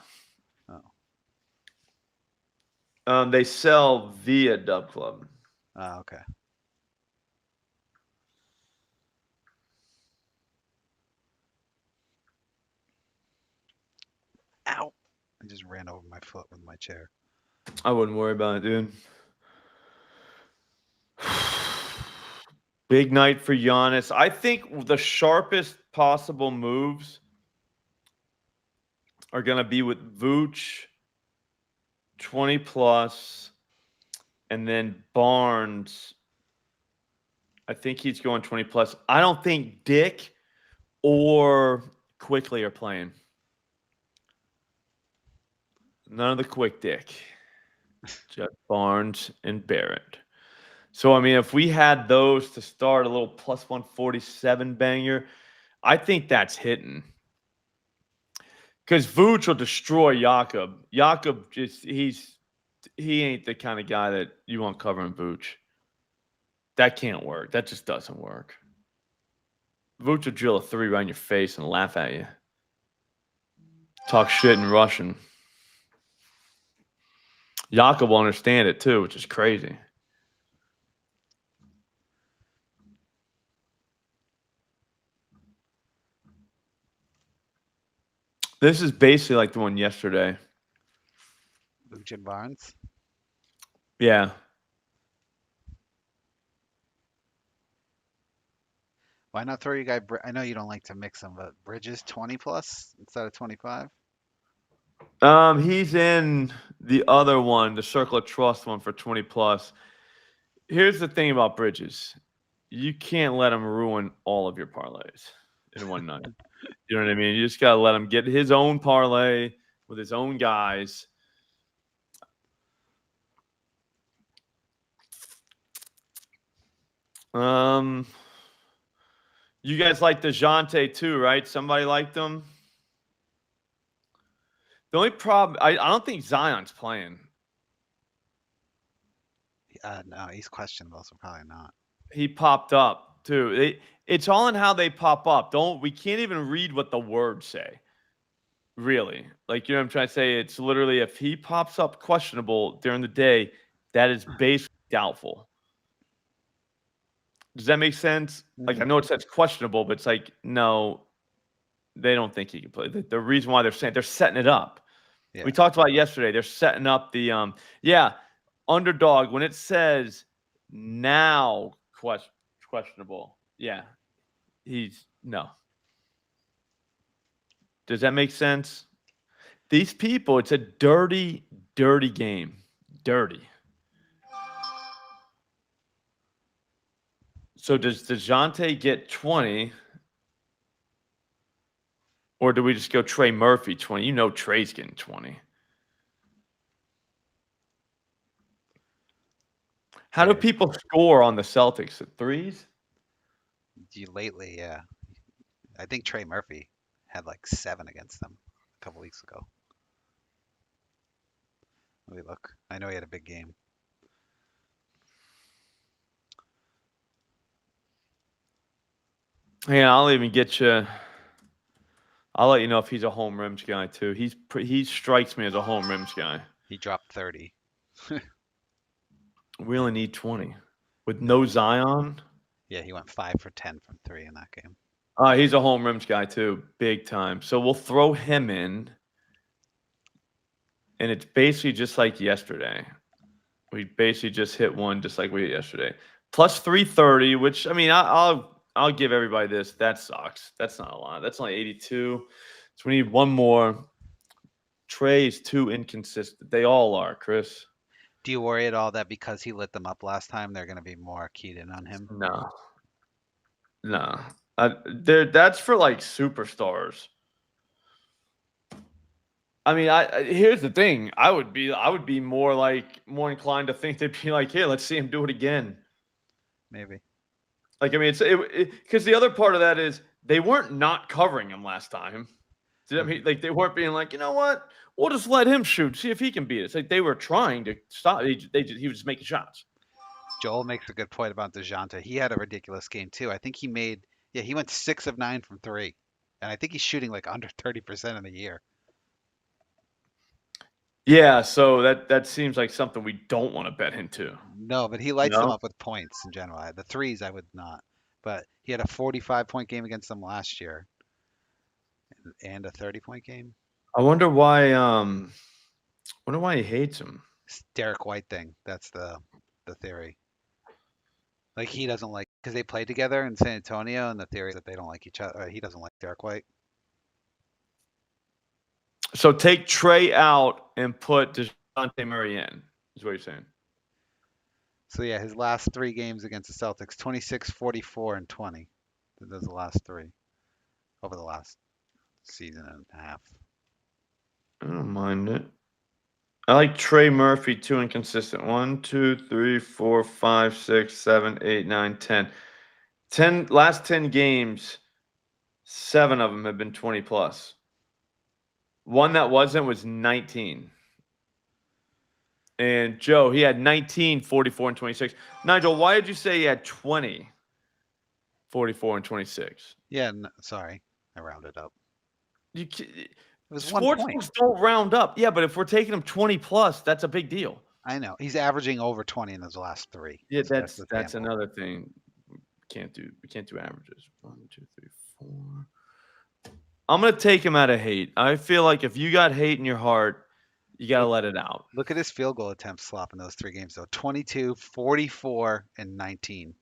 Oh. They sell via Dub Club. Oh, okay. Ow! I just ran over my foot with my chair. I wouldn't worry about it, dude. Big night for Giannis. I think the sharpest possible moves are going to be with Vooch, 20 plus, and then Barnes. I think he's going 20 plus. I don't think Dick or Quickly are playing. None of the quick Dick. Just Barnes and Barrett. So, I mean, if we had those to start a little plus 147 banger, I think that's hitting. Because Vooch will destroy Jakob. Jakob he ain't the kind of guy that you want covering Vooch. That can't work. That just doesn't work. Vooch will drill a 3 right in your face and laugh at you. Talk shit in Russian. Jakob will understand it too, which is crazy. This is basically like the one yesterday. Luke and Barnes. Yeah. Why not throw your guy? I know you don't like to mix them, but Bridges 20 plus instead of 25. He's in the other one, the Circle of Trust one for 20 plus. Here's the thing about Bridges. You can't let him ruin all of your parlays in one night. You know what I mean? You just got to let him get his own parlay with his own guys. You guys like DeJounte too, right? Somebody liked him. The only problem, I don't think Zion's playing. No, he's questionable, so probably not. He popped up too. It's all in how they pop up. We can't even read what the words say. Really. Like, you know what I'm trying to say? It's literally if he pops up questionable during the day, that is basically doubtful. Does that make sense? Like, I know it says questionable, but it's like, no, they don't think he can play. The reason why they're setting it up. Yeah. We talked about it yesterday. They're setting up the underdog when it says now questionable. Yeah. No. Does that make sense? These people, it's a dirty, dirty game. Dirty. So does DeJounte get 20? Or do we just go Trey Murphy 20? You know Trey's getting 20. How do people score on the Celtics? At threes? Lately, yeah. I think Trey Murphy had like 7 against them a couple weeks ago. Let me look. I know he had a big game. Yeah, I'll even get you. I'll let you know if he's a home rims guy too. He strikes me as a home rims guy. He dropped 30. We only need 20 with no Zion. Yeah, he went 5 for 10 from 3 in that game. He's a home rims guy too, big time. So we'll throw him in, and it's basically just like yesterday. We basically just hit one just like we did yesterday. Plus 330, which I mean, I'll give everybody this. That sucks. That's not a lot. That's only 82. So we need one more. Trey is too inconsistent. They all are, Chris. Do you worry at all that because he lit them up last time, they're going to be more keyed in on him? No. That's for like superstars. I mean, here's the thing. I would be more inclined to think they'd be like, here, let's see him do it again. Maybe. Like, I mean, because the other part of that is they weren't not covering him last time. I mean, like they weren't being like, you know what, we'll just let him shoot, see if he can beat us. Like they were trying to stop. He was just making shots. Joel makes a good point about DeJounte. He had a ridiculous game too. I think he went 6 of 9 from 3, and I think he's shooting like under 30% in the year. Yeah, so that seems like something we don't want to bet into. No, but he lights them up with points in general. The threes I would not, but he had a 45-point game against them last year, and a 30-point game. I wonder why. Wonder why he hates him. It's Derek White thing. That's the theory. Like he doesn't like because they played together in San Antonio, and the theory is that they don't like each other. He doesn't like Derek White. So take Trey out and put DeJounte Murray in. Is what you're saying. So yeah, his last 3 games against the Celtics, 26, 44, and 20. Those are the last 3 over the last season and a half. I don't mind it. I like Trey Murphy, too inconsistent. 1, 2, 3, 4, 5, 6, 7, 8, 9, 10. Last 10 games, 7 of them have been 20 plus. One that wasn't was 19. And Joe, he had 19, 44, and 26. Nigel, why did you say he had 20, 44, and 26? Yeah, sorry, I rounded up. It was 1 point. Sportsbooks don't round up. Yeah, but if we're taking him 20 plus, that's a big deal. I know he's averaging over 20 in those last 3. Yeah, So that's that's sample. another thing. We can't do averages. 1, 2, 3, 4. I'm gonna take him out of hate. I feel like if you got hate in your heart, you gotta let it out. Look at his field goal attempts slop in those 3 games though. 22, 44, and 19.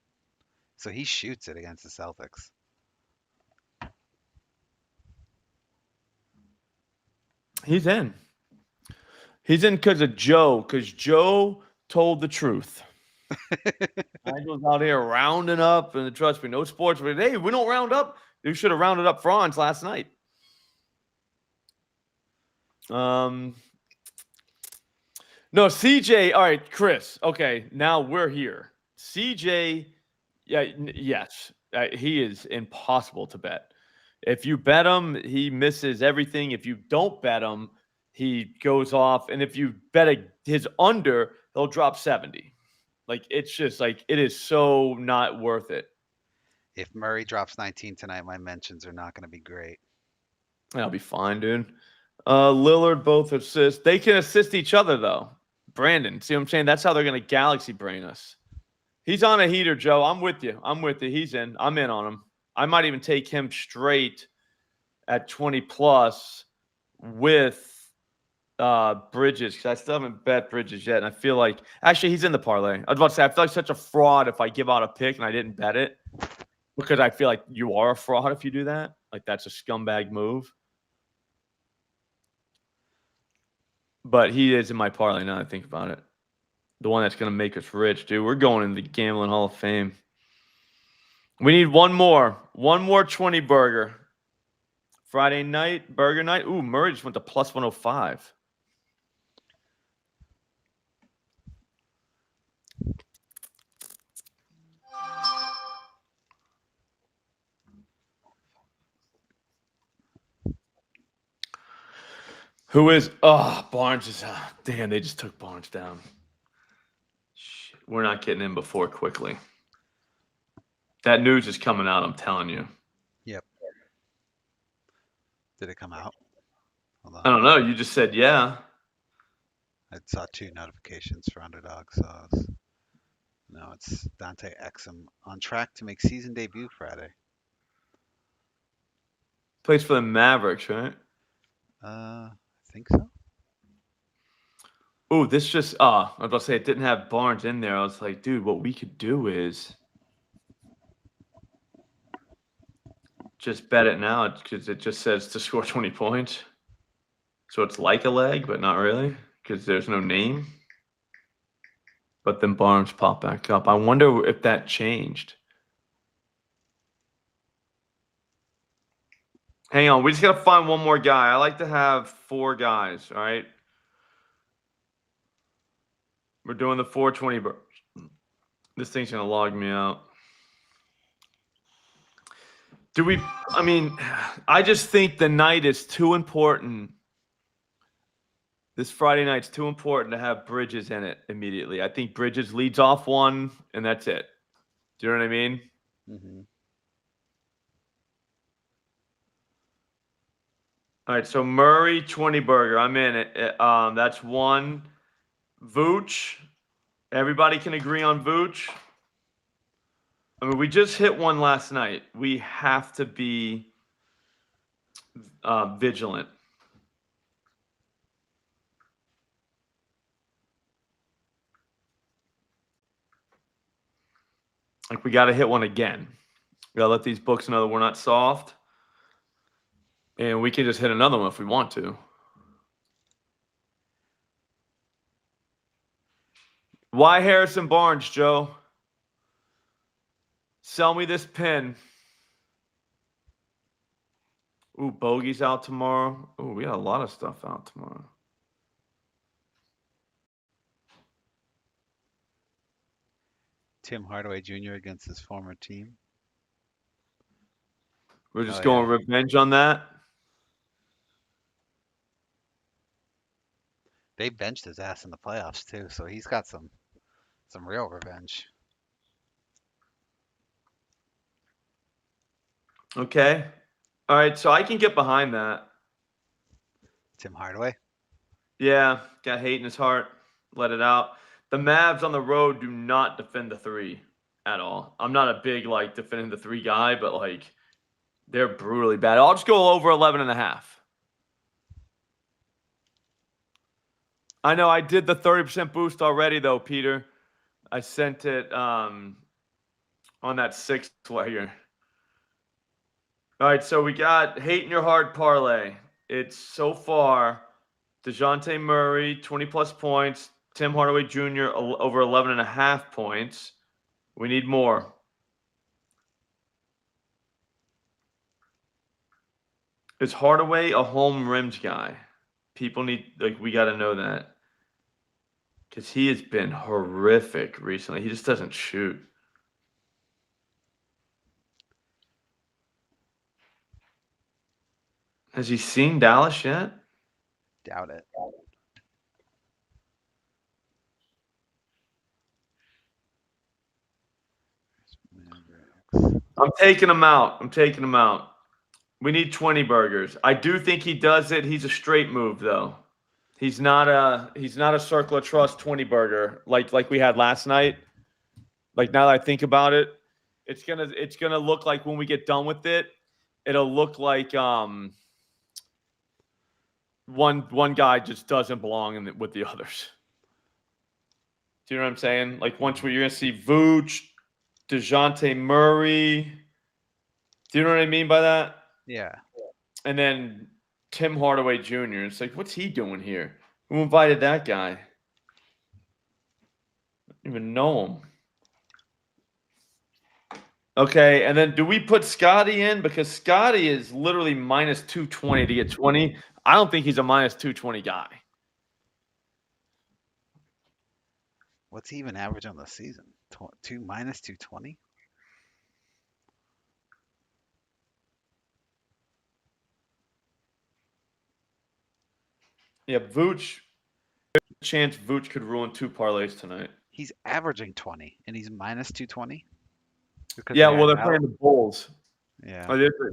So he shoots it against the Celtics. He's in. He's in because of Joe, because Joe told the truth. Nigel's out here rounding up, and trust me, no sports. But hey, we don't round up. You should have rounded up Franz last night. No, CJ. All right, Chris. Okay, now we're here. CJ, yes, he is impossible to bet. If you bet him, he misses everything. If you don't bet him, he goes off. And if you bet his under, he'll drop 70. Like, it's just like, it is so not worth it. If Murray drops 19 tonight, my mentions are not going to be great. That'll be fine, dude. Lillard, both assist. They can assist each other, though. Brandon, see what I'm saying? That's how they're going to galaxy brain us. He's on a heater, Joe. I'm with you. He's in. I'm in on him. I might even take him straight at 20 plus with Bridges, because I still haven't bet Bridges yet. And I feel like, actually, he's in the parlay. I was about to say, I feel like such a fraud if I give out a pick and I didn't bet it, because I feel like you are a fraud if you do that. Like, that's a scumbag move. But he is in my parlay now that I think about it. The one that's going to make us rich, dude. We're going in the Gambling Hall of Fame. We need one more 20 burger. Friday night, burger night. Ooh, Murray just went to plus 105. Who is? Oh, Barnes is. Damn, they just took Barnes down. Shit, we're not getting in before quickly. That news is coming out, I'm telling you. Yep. Did it come out? Hold on. I don't know. You just said yeah. I saw 2 notifications for underdog, so no, it's Dante Exum on track to make season debut Friday. Plays for the Mavericks, right? I think so. Oh, this just I was about to say it didn't have Barnes in there. I was like, dude, what we could do is just bet it now because it just says to score 20 points. So it's like a leg, but not really, because there's no name. But then Barnes popped back up. I wonder if that changed. Hang on. We just got to find one more guy. I like to have 4 guys, all right? We're doing the 420 burgers. This thing's going to log me out. I just think the night is too important. This Friday night's too important to have Bridges in it immediately. I think Bridges leads off one, and that's it. Do you know what I mean? Mm-hmm. All right, so Murray, 20 burger. I'm in it. That's 1. Vooch. Everybody can agree on Vooch. I mean, we just hit one last night. We have to be vigilant. Like, we got to hit one again. We got to let these books know that we're not soft. And we can just hit another one if we want to. Why Harrison Barnes, Joe? Sell me this pin. Ooh, Bogey's out tomorrow. Ooh, we got a lot of stuff out tomorrow. Tim Hardaway Jr. against his former team. We're just going revenge on that. They benched his ass in the playoffs too, so he's got some real revenge. Okay. All right, so I can get behind that. Tim Hardaway. Yeah, got hate in his heart. Let it out. The Mavs on the road do not defend the three at all. I'm not a big, like, defending the three guy, but, like, they're brutally bad. I'll just go over 11.5. I know I did the 30% boost already, though, Peter. I sent it on that 6th layer. All right, so we got hate in your heart parlay. It's so far DeJounte Murray, 20-plus points. Tim Hardaway Jr., over 11.5 points. We need more. Is Hardaway a home rims guy? People need, like, we got to know that. Because he has been horrific recently. He just doesn't shoot. Has he seen Dallas yet? Doubt it. I'm taking him out. We need 20 burgers. I do think he does it. He's a straight move, though. He's not a circle of trust 20 burger like we had last night. Like, now that I think about it, it's gonna look like when we get done with it, it'll look like one guy just doesn't belong with the others. Do you know what I'm saying? Like, you're gonna see Vooch, DeJounte Murray. Do you know what I mean by that? Yeah. And then Tim Hardaway Jr. It's like, what's he doing here? Who invited that guy? I don't even know him. Okay, and then do we put Scotty in? Because Scotty is literally minus 220 to get 20. I don't think he's a minus 220 guy. What's he even average on the season? Minus 220? Yeah, Vooch. Chance Vooch could ruin 2 parlays tonight. He's averaging 20, and he's minus 220? Yeah, well, they're playing the Bulls. Yeah.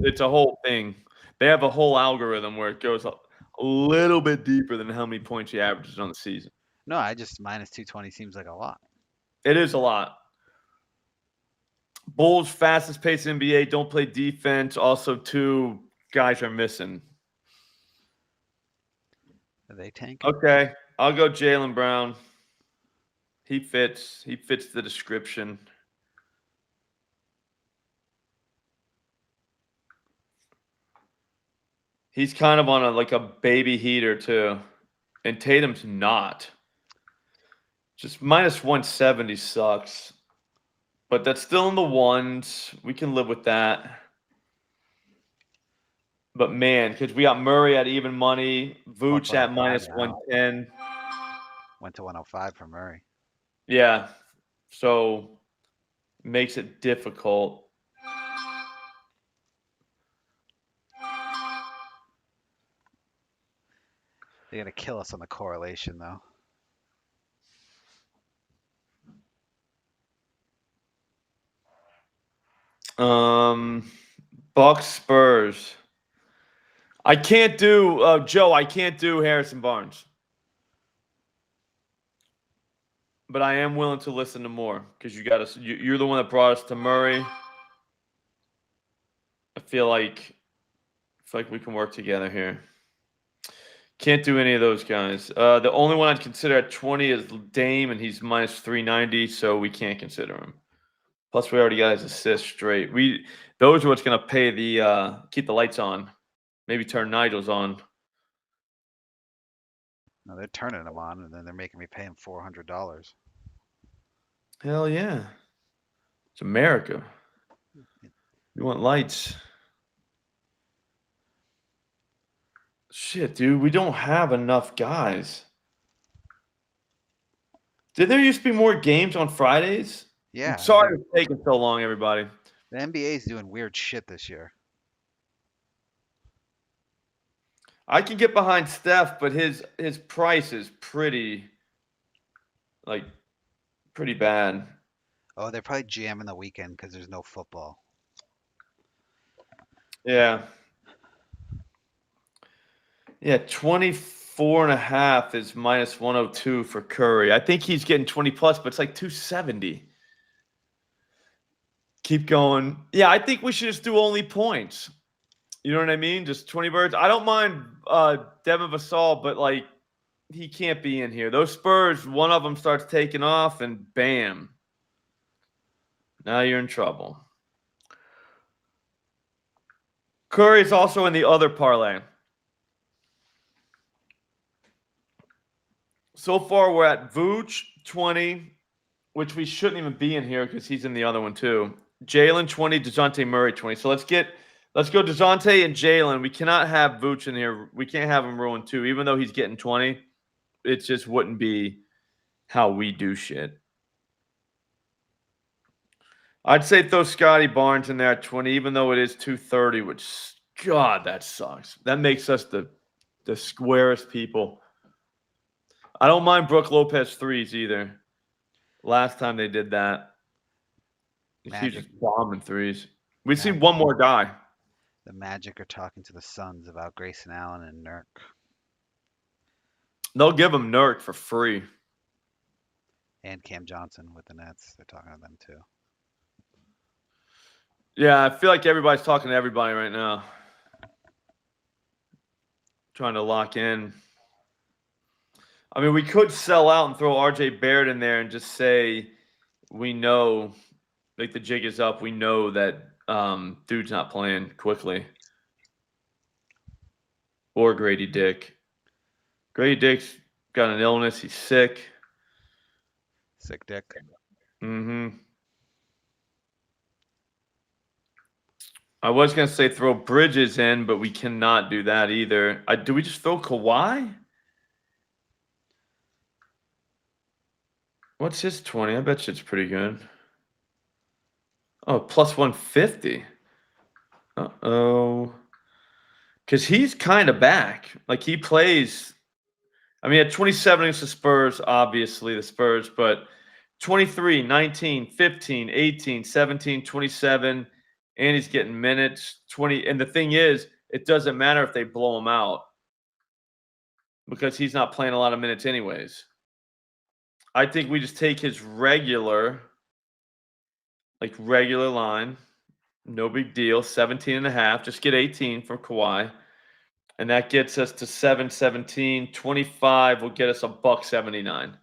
It's a whole thing. They have a whole algorithm where it goes a little bit deeper than how many points he averages on the season. No, minus 220 seems like a lot. It is a lot. Bulls, fastest pace NBA, don't play defense. Also, 2 guys are missing. Are they tanking? Okay, I'll go Jaylen Brown. He fits the description. He's kind of on a baby heater too. And Tatum's not. Just minus 170 sucks. But that's still in the ones. We can live with that. But man, because we got Murray at even money, Vooch at minus 110. Went to 105 for Murray. Yeah. So makes it difficult. They're going to kill us on the correlation, though. Bucks Spurs. I can't do Joe. I can't do Harrison Barnes, but I am willing to listen to more because you're the one that brought us to Murray. I feel like we can work together here. Can't do any of those guys. The only one I'd consider at 20 is Dame, and he's minus 390, so we can't consider him. Plus, we already got his assist straight. Those are what's gonna pay the keep the lights on. Maybe turn Nigel's on. No, they're turning them on, and then they're making me pay him $400. Hell yeah. It's America. You want lights. Shit, dude, we don't have enough guys. Did there used to be more games on Fridays? Yeah. I'm sorry it's taking so long, everybody. The NBA's doing weird shit this year. I can get behind Steph, but his price is pretty bad. Oh, they're probably jamming the weekend because there's no football. Yeah. Yeah, 24.5 is minus 102 for Curry. I think he's getting 20 plus, but it's like 270. Keep going. Yeah, I think we should just do only points. You know what I mean? Just 20 birds. I don't mind Devin Vassell, but like he can't be in here. Those Spurs, one of them starts taking off and bam. Now you're in trouble. Curry's also in the other parlay. So far, we're at Vooch 20, which we shouldn't even be in here because he's in the other one too. Jalen 20, DeJounte Murray 20. So let's go DeJounte and Jalen. We cannot have Vooch in here. We can't have him ruin 2, even though he's getting 20. It just wouldn't be how we do shit. I'd say throw Scotty Barnes in there at 20, even though it is 230, which, God, that sucks. That makes us the squarest people. I don't mind Brook Lopez threes either. Last time they did that, he's just bombing threes. We've seen one more guy. The Magic are talking to the Suns about Grayson Allen and Nurk. They'll give him Nurk for free. And Cam Johnson with the Nets. They're talking to them too. Yeah, I feel like everybody's talking to everybody right now. Trying to lock in. I mean, we could sell out and throw RJ Barrett in there and just say we know, like the jig is up. We know that dude's not playing quickly. Or Grady Dick. Grady Dick's got an illness. He's sick. Sick Dick. Mm-hmm. I was going to say throw Bridges in, but we cannot do that either. Do we just throw Kawhi? What's his 20? I bet you it's pretty good. Oh, plus 150. Uh-oh. Because he's kind of back. Like, he plays. I mean, at 27 against the Spurs, obviously the Spurs, but 23, 19, 15, 18, 17, 27, and he's getting minutes, 20. And the thing is, it doesn't matter if they blow him out because he's not playing a lot of minutes anyways. I think we just take his regular line. No big deal. 17.5. Just get 18 for Kawhi. And that gets us to 717. 25 will get us $1.79.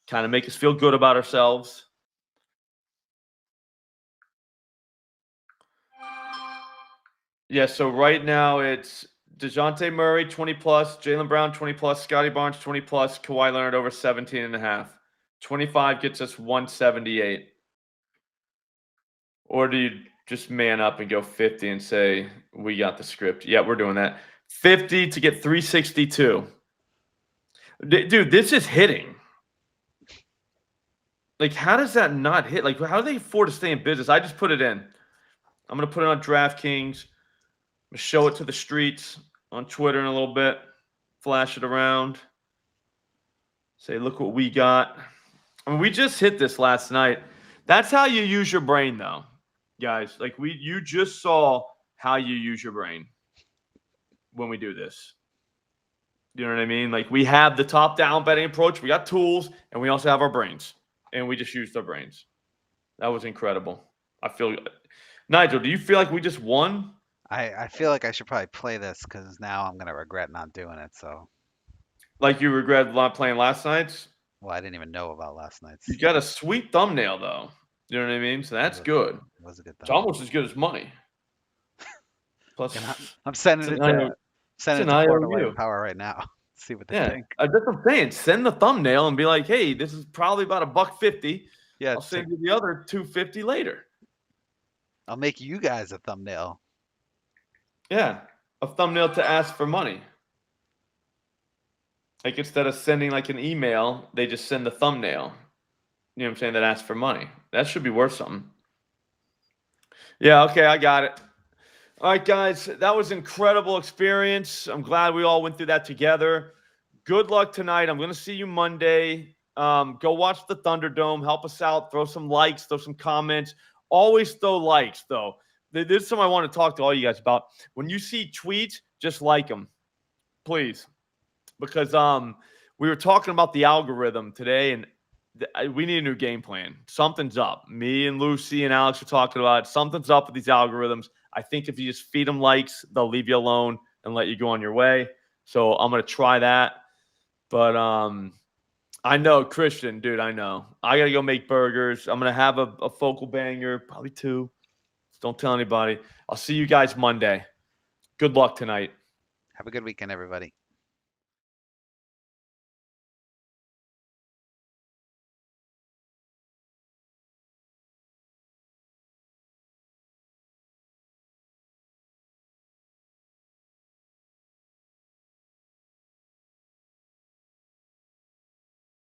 Kind of make us feel good about ourselves. Yeah, so right now it's DeJounte Murray 20 plus, Jaylen Brown 20 plus, Scotty Barnes 20 plus, Kawhi Leonard over 17.5. 25 gets us 178. Or do you just man up and go 50 and say, we got the script? Yeah, we're doing that. 50 to get 362. Dude, this is hitting. Like, how does that not hit? Like, how do they afford to stay in business? I just put it in. I'm going to put it on DraftKings. I'm going to show it to the streets on Twitter in a little bit. Flash it around. Say, look what we got. I mean, we just hit this last night. That's how you use your brain, though, guys. Like, you just saw how you use your brain when we do this. You know what I mean? Like, we have the top-down betting approach. We got tools, and we also have our brains. And we just used our brains. That was incredible. Nigel, do you feel like we just won? I feel like I should probably play this because now I'm going to regret not doing it. So, like you regret not playing last night's? well, I didn't even know about last night's. You got a sweet thumbnail, though. You know what I mean? So that's good. It was a good It's thumbnail. almost as good as money. Plus, I'm sending it to Florida Light IOU. and Power right now. See what they Yeah, think. that's what I'm saying. Send the thumbnail and be like, "Hey, this is probably about $1.50. Yeah, I'll send you the other $2.50 later." I'll make you guys a thumbnail. Yeah, a thumbnail to ask for money. Like instead of sending like an email, they just send the thumbnail. You know what I'm saying? That asks for money. That should be worth something. Yeah, okay, I got it. All right, guys, that was incredible experience. I'm glad we all went through that together. Good luck tonight. I'm going to see you Monday. Go watch the Thunderdome. Help us out. Throw some likes. Throw some comments. Always throw likes, though. This is something I want to talk to all you guys about. When you see tweets, just like them, please, because we were talking about the algorithm today, and we need a new game plan. Something's up. Me and Lucy and Alex are talking about it. Something's up with these algorithms. I think if you just feed them likes, they'll leave you alone and let you go on your way. So I'm going to try that. But I know, Christian, dude, I know. I got to go make burgers. I'm going to have a focal banger, probably 2. Just don't tell anybody. I'll see you guys Monday. Good luck tonight. Have a good weekend, everybody.